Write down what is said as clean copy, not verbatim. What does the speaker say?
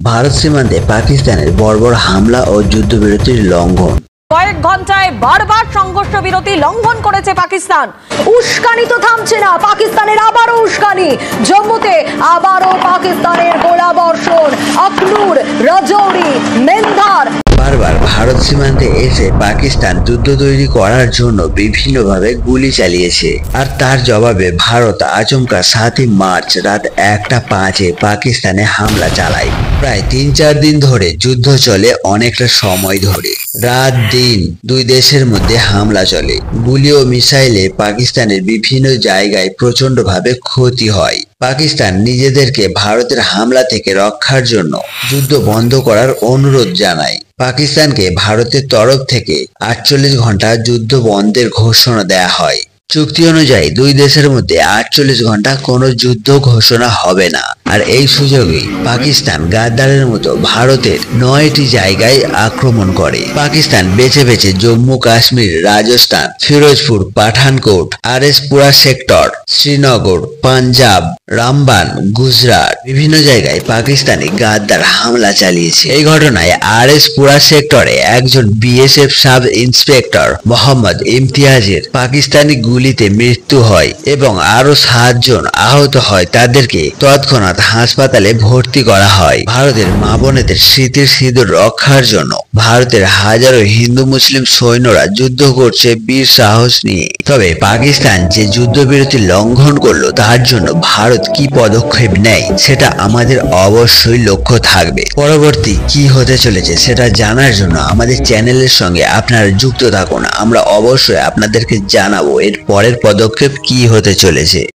ভারত সীমান্তে পাকিস্তানের বর্বর হামলা ও যুদ্ধবিরতির লঙ্ঘন। কয়েক ঘন্টায় বারবার সংঘর্ষ বিরতি লঙ্ঘন করেছে পাকিস্তান। উস্কানি তো থামছে না, পাকিস্তানের আবারও উস্কানি। জম্মুতে আবারও পাকিস্তানের গোলাবর্ষণ। আখনুর, রাজৌরি, মেন্ধার। বারবার ভারত সীমান্তে এসে পাকিস্তান যুদ্ধ তৈরি করার জন্য বিভিন্নভাবে গুলি চালিয়েছে, আর তার জবাবে ভারত আচমকা 7 মার্চ রাত 1:05 পাকিস্তানে হামলা চালায়। প্রায় 3-4 দিন ধরে যুদ্ধ চলে, অনেকটা সময় ধরে রাত দিন দুই দেশের মধ্যে হামলা চলে। গুলি ও মিসাইলে পাকিস্তানের বিভিন্ন জায়গায় প্রচন্ডভাবে ক্ষতি হয়। পাকিস্তান নিজেদেরকে ভারতের হামলা থেকে রক্ষার জন্য যুদ্ধ বন্ধ করার অনুরোধ জানায়। পাকিস্তানকে ভারতের তরফ থেকে 48 ঘন্টা যুদ্ধ বন্ধের ঘোষণা দেয়া হয়। চুক্তি অনুযায়ী দুই দেশের মধ্যে 48 ঘন্টা কোনো যুদ্ধ ঘোষণা হবে না। আর এই সুযোগেই পাকিস্তান গাদ্দারের মতো ভারতের 9টি জায়গায় আক্রমণ করে। পাকিস্তান বেছে বেছে জম্মু কাশ্মীর, রাজস্থান, ফিরোজপুর, পাঠানকোট, আরএসপুরা সেক্টর, শ্রীনগর, পাঞ্জাব, রামবান, গুজরাট বিভিন্ন জায়গায় পাকিস্তানি গাদ্দার হামলা চালিয়েছে। এই ঘটনায় আরএসপুরা সেক্টরে একজন বিএসএফ সাব ইন্সপেক্টর মোহাম্মদ ইমতিয়াজের পাকিস্তানি গুলিতে মৃত্যু হয় এবং আরো 7 জন আহত হয়। তাদেরকে তৎক্ষণাৎ হাসপাতালে ভর্তি করা হয়। ভারতের মা বোনেদের স্মৃতির সিঁদুর রক্ষার জন্য ভারতের হাজারো হিন্দু মুসলিম সৈন্যরা যুদ্ধ করছে বীর সাহস নিয়ে। তবে পাকিস্তান যে যুদ্ধবিরতি লঙ্ঘন করলো তার জন্য ভারত কি পদক্ষেপ নেয় সেটা আমাদের অবশ্যই লক্ষ্য থাকবে। পরবর্তী কি হতে চলেছে সেটা জানার জন্য আমাদের চ্যানেলের সঙ্গে আপনারা যুক্ত থাকুন। আমরা অবশ্যই আপনাদেরকে জানাবো এর পরের পদক্ষেপ কি হতে চলেছে।